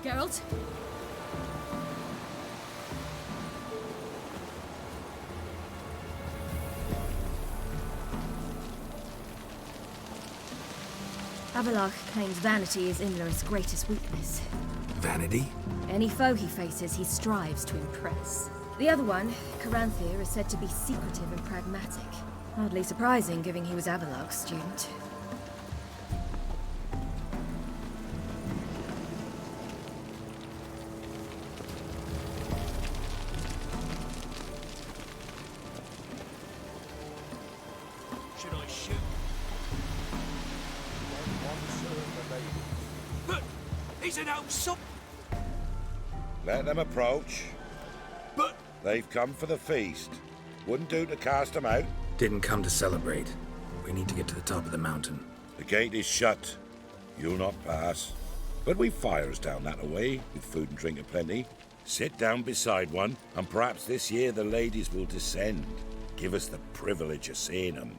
Geralt? Avallac'h claims vanity is Imlerith's greatest weakness. Vanity? Any foe he faces, he strives to impress. The other one, Caranthir, is said to be secretive and pragmatic. Hardly surprising, given he was Avallac'h's student. Should I shoot? But he's an old sop. Let them approach. But They've come for the feast. Wouldn't do to cast them out. Didn't come to celebrate. We need to get to the top of the mountain. The gate is shut. You'll not pass. But we've fires down that away, with food and drink aplenty. Sit down beside one, and perhaps this year the ladies will descend. Give us the privilege of seeing them.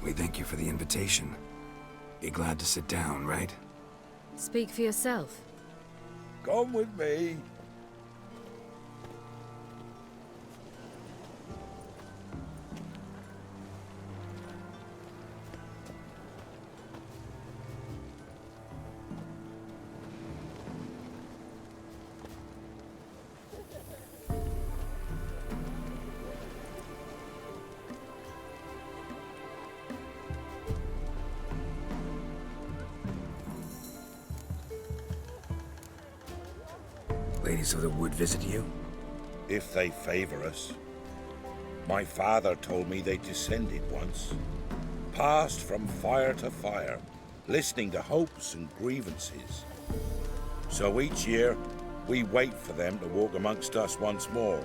We thank you for the invitation. Be glad to sit down, right? Speak for yourself. Come with me. Ladies of the Wood visit you? If they favor us. My father told me they descended once. Passed from fire to fire, listening to hopes and grievances. So each year, we wait for them to walk amongst us once more.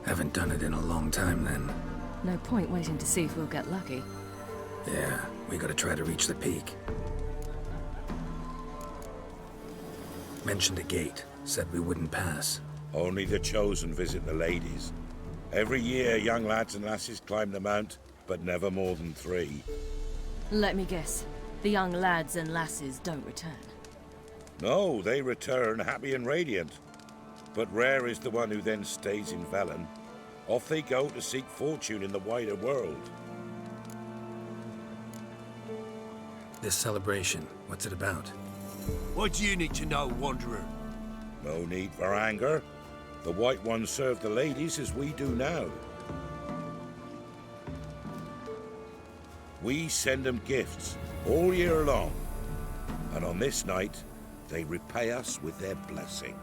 Haven't done it in a long time, then. No point waiting to see if we'll get lucky. Yeah, we gotta try to reach the peak. Mentioned a gate. Said we wouldn't pass. Only the chosen visit the ladies. Every year, young lads and lasses climb the mount, but never more than 3. Let me guess. The young lads and lasses don't return. No, they return happy and radiant. But rare is the one who then stays in Velen. Off they go to seek fortune in the wider world. This celebration, what's it about? what do you need to know, Wanderer? No need for anger. The White Ones serve the ladies as we do now. We send them gifts all year long. And on this night, they repay us with their blessing.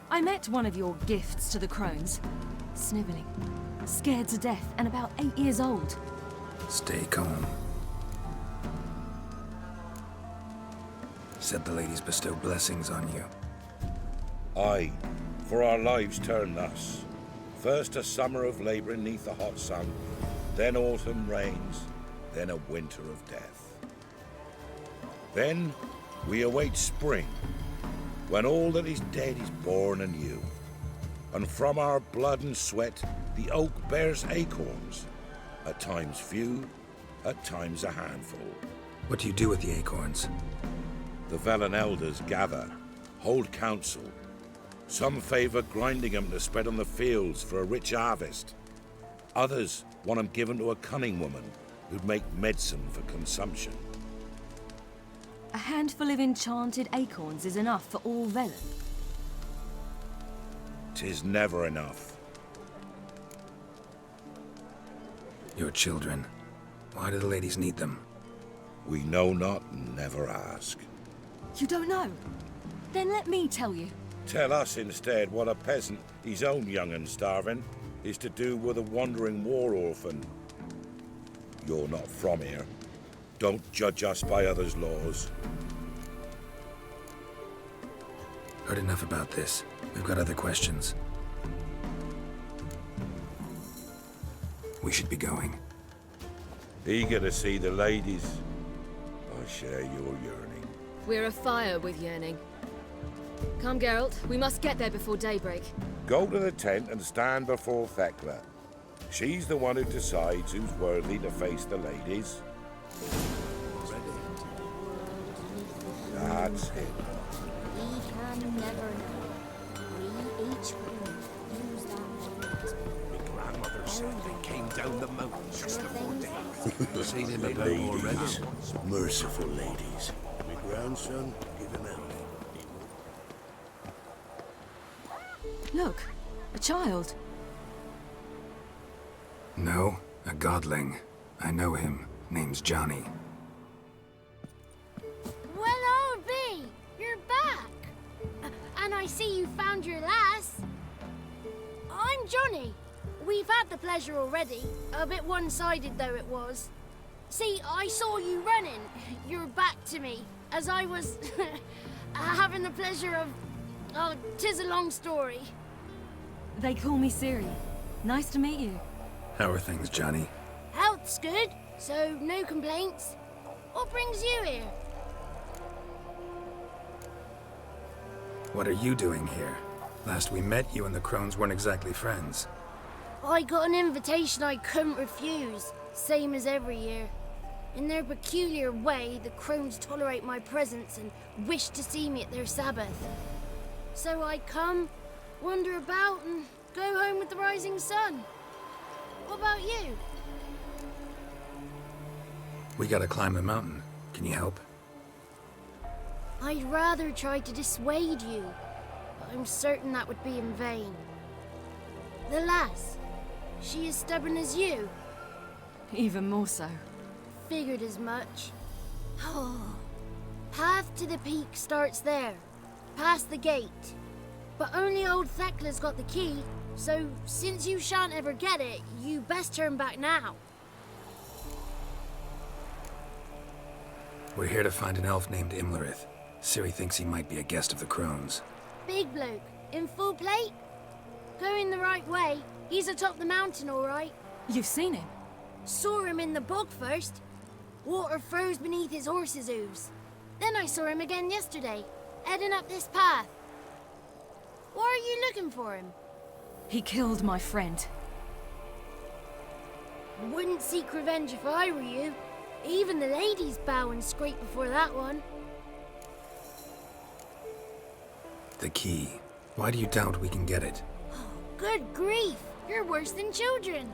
I met one of your gifts to the Crones. Snivelling, scared to death, and about 8 years old. Stay calm. Said the ladies bestow blessings on you. Aye, for our lives turn thus. First a summer of labouring neath the hot sun, then autumn rains, then a winter of death. Then we await spring, when all that is dead is born anew. And from our blood and sweat, the oak bears acorns, at times few, at times a handful. What do you do with the acorns? The Velen elders gather, hold council. Some favour grinding them to spread on the fields for a rich harvest. Others want them given to a cunning woman who'd make medicine for consumption. A handful of enchanted acorns is enough for all Velen. 'Tis never enough. Your children. Why do the ladies need them? We know not and never ask. You don't know? Then let me tell you. Tell us instead what a peasant, his own young and starving, is to do with a wandering war orphan. You're not from here. Don't judge us by others' laws. Heard enough about this. We've got other questions. We should be going. Eager to see the ladies. I share your yearning. We're afire with yearning. Come, Geralt. We must get there before daybreak. Go to the tent and stand before Thekla. She's the one who decides who's worthy to face the ladies. That's him. We can never know. We each will use that memory. My grandmother said they came down the mountain just before day. Seen him in them already. Ladies, merciful ladies. My grandson, give him out. Look, a child. No, a godling. I know him. Name's Johnny. Well, old B, you're back. And I see you found your lass. I'm Johnny. We've had the pleasure already. A bit one-sided though it was. See, I saw you running. Your back to me. As I was having the pleasure of... Oh, 'tis a long story. They call me Ciri. Nice to meet you. How are things, Johnny? Health's good, so no complaints. What brings you here? What are you doing here? Last we met, you and the Crones weren't exactly friends. I got an invitation I couldn't refuse, same as every year. In their peculiar way, the Crones tolerate my presence and wish to see me at their sabbath. So I come, wander about, and go home with the rising sun. What about you? We gotta climb a mountain. Can you help? I'd rather try to dissuade you, but I'm certain that would be in vain. The lass, she as stubborn as you. Even more so. Figured as much. Oh. Path to the peak starts there, past the gate. But only old Thekla's got the key, so since you shan't ever get it, you best turn back now. We're here to find an elf named Imlerith. Ciri thinks he might be a guest of the Crones. Big bloke, in full plate? Going the right way, he's atop the mountain all right. You've seen him? Saw him in the bog first. Water froze beneath his horse's hooves. Then I saw him again yesterday, heading up this path. Why are you looking for him? He killed my friend. Wouldn't seek revenge if I were you. Even the ladies bow and scrape before that one. The key. Why do you doubt we can get it? Good grief, you're worse than children.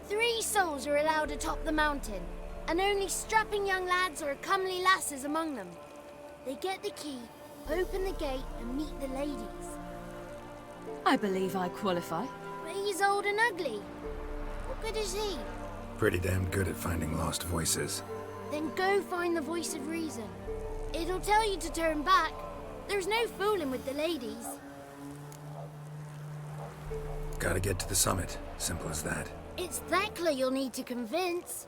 3 souls are allowed atop the mountain, and only strapping young lads or comely lasses among them. They get the key, open the gate, and meet the ladies. I believe I qualify. But he's old and ugly. What good is he? Pretty damn good at finding lost voices. Then go find the voice of reason. It'll tell you to turn back. There's no fooling with the ladies. Gotta get to the summit. Simple as that. It's Thekla you'll need to convince.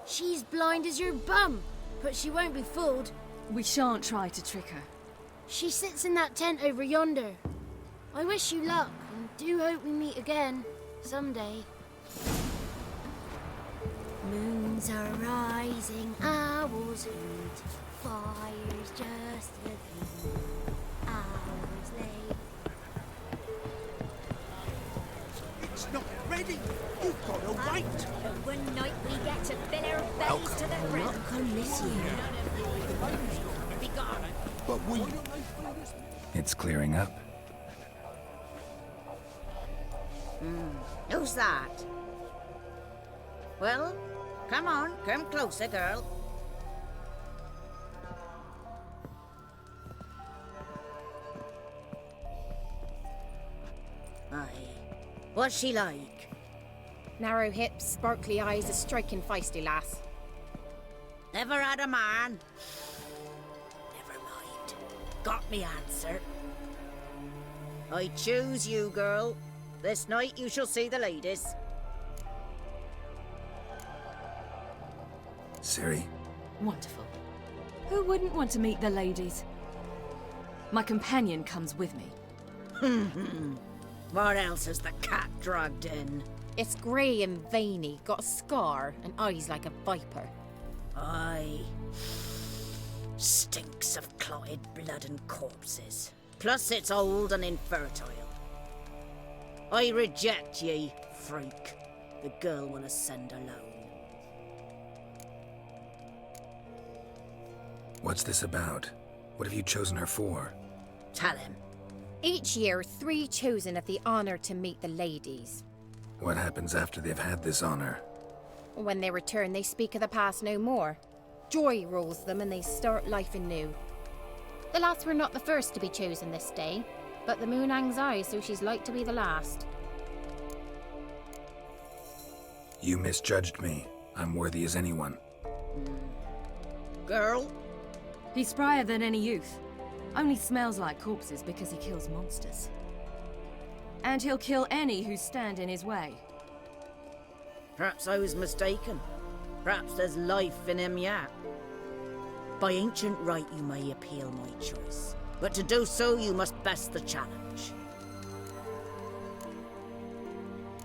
She's blind as your bum, but she won't be fooled. We shan't try to trick her. She sits in that tent over yonder. I wish you luck, and do hope we meet again, someday. Moons are rising, owls hoot, fire's just a gleam, hours late. It's not ready. You've got to wait. One night we get to fill our bellies to the brim. Not come this year. Be gone. But we... It's clearing up. Who's that? Well, come on, come closer, girl. Aye. What's she like? Narrow hips, sparkly eyes, a striking feisty lass. Never had a man? Never mind. Got me answer. I choose you, girl. This night you shall see the ladies. Ciri? Wonderful. Who wouldn't want to meet the ladies? My companion comes with me. What else has the cat dragged in? It's grey and veiny, got a scar, and eyes like a viper. Aye. Stinks of clotted blood and corpses. Plus it's old and infertile. I reject ye, freak. The girl wanna send alone. What's this about? What have you chosen her for? Tell him. Each year, 3 chosen have the honor to meet the ladies. What happens after they've had this honor? When they return, they speak of the past no more. Joy rules them and they start life anew. The lads were not the first to be chosen this day, but the moon hangs high, so she's like to be the last. You misjudged me. I'm worthy as anyone. Girl? He's sprier than any youth. Only smells like corpses because he kills monsters. And he'll kill any who stand in his way. Perhaps I was mistaken. Perhaps there's life in him yet. By ancient right, you may appeal my choice. But to do so, you must best the challenge.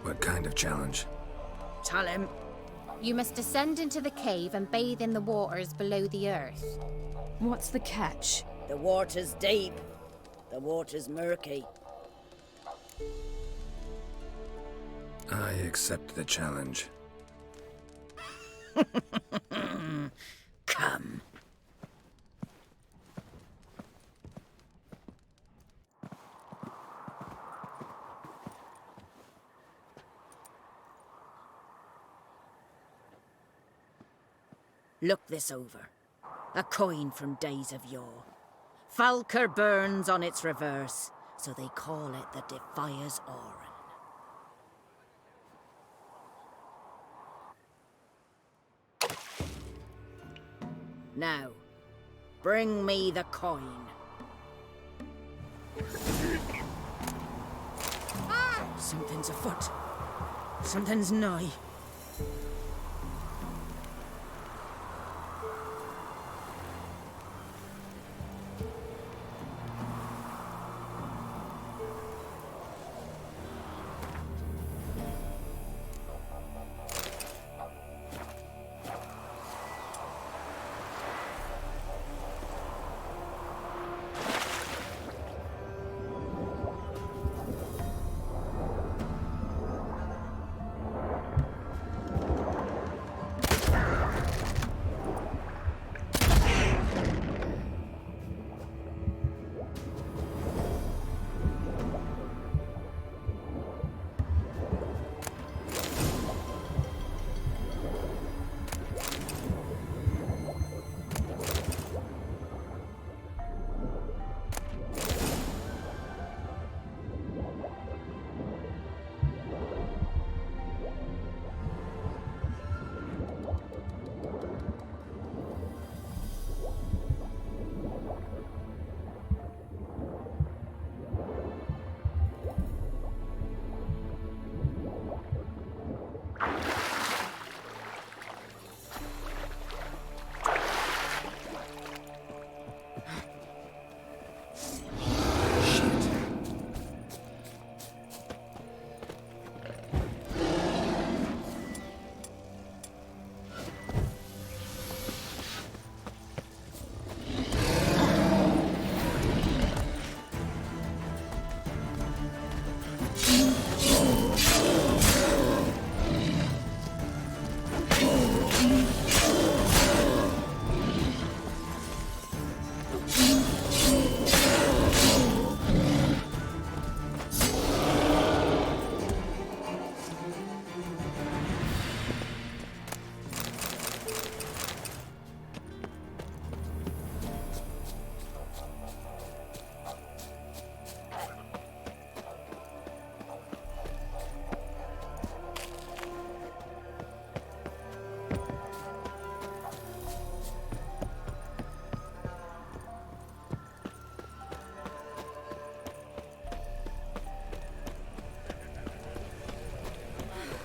What kind of challenge? Tell him. You must descend into the cave and bathe in the waters below the earth. What's the catch? The water's deep. The water's murky. I accept the challenge. Come. Look this over. A coin from days of yore. Falker burns on its reverse, so they call it the Defier's Oran. Now, bring me the coin. Something's afoot. Something's nigh.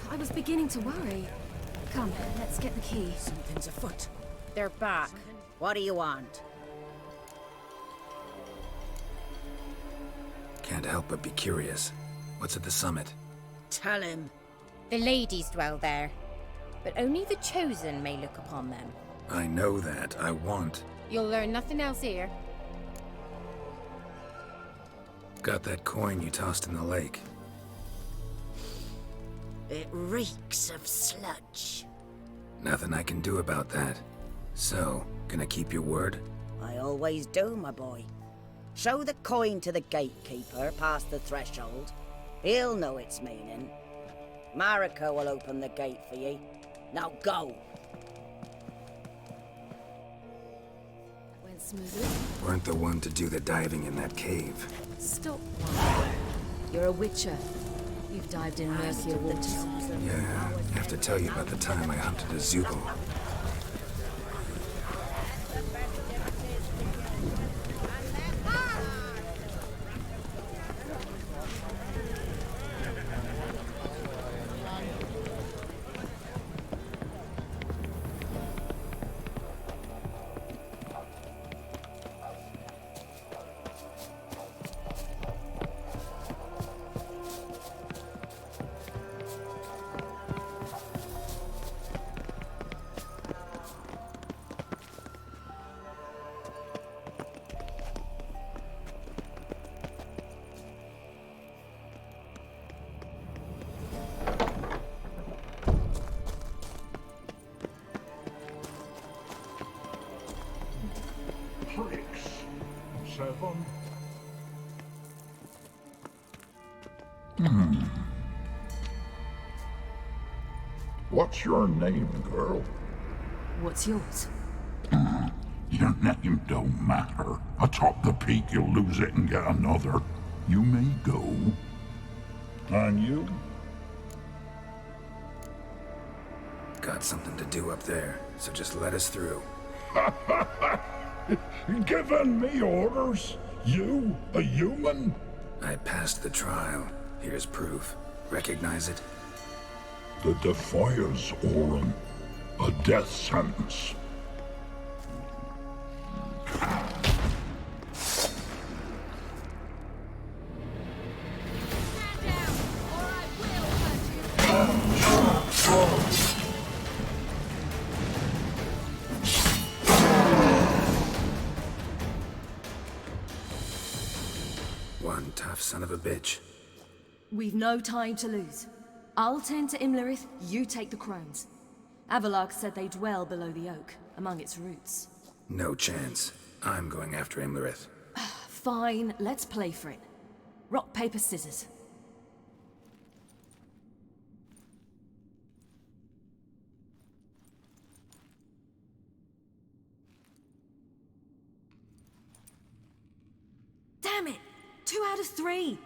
I was beginning to worry. Come, let's get the key. Something's afoot. They're back. What do you want? Can't help but be curious. What's at the summit? Tell him. The ladies dwell there, but only the chosen may look upon them. I know that. I want. You'll learn nothing else here. Got that coin you tossed in the lake. It reeks of sludge. Nothing I can do about that. So, gonna keep your word? I always do, my boy. Show the coin to the gatekeeper past the threshold. He'll know its meaning. Marika will open the gate for ye. Now go! Went smoothly. Weren't the one to do the diving in that cave. Stop. You're a witcher. You've dived in murkier waters. Yeah, I have to tell you about the time I hunted a Zoogle. What's your name, girl? What's yours? Your name don't matter. Atop the peak, you'll lose it and get another. You may go. And you? Got something to do up there, so just let us through. Giving me orders? You, a human? I passed the trial. Here's proof. Recognize it? The Defier's Orin. A death sentence. One tough son of a bitch. We've no time to lose. I'll tend to Imlerith, you take the Crones. Avallac'h said they dwell below the oak, among its roots. No chance. I'm going after Imlerith. Fine, let's play for it. Rock, paper, scissors. Damn it! 2 out of 3!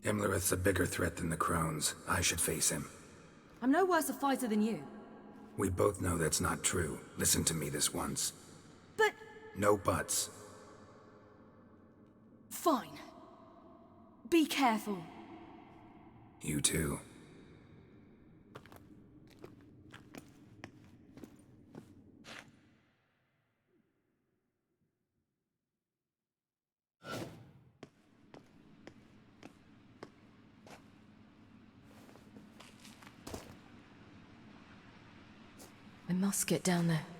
Imlerith's a bigger threat than the Crones. I should face him. I'm no worse a fighter than you. We both know that's not true. Listen to me this once. But... No buts. fine. Be careful. You too. I must get down there.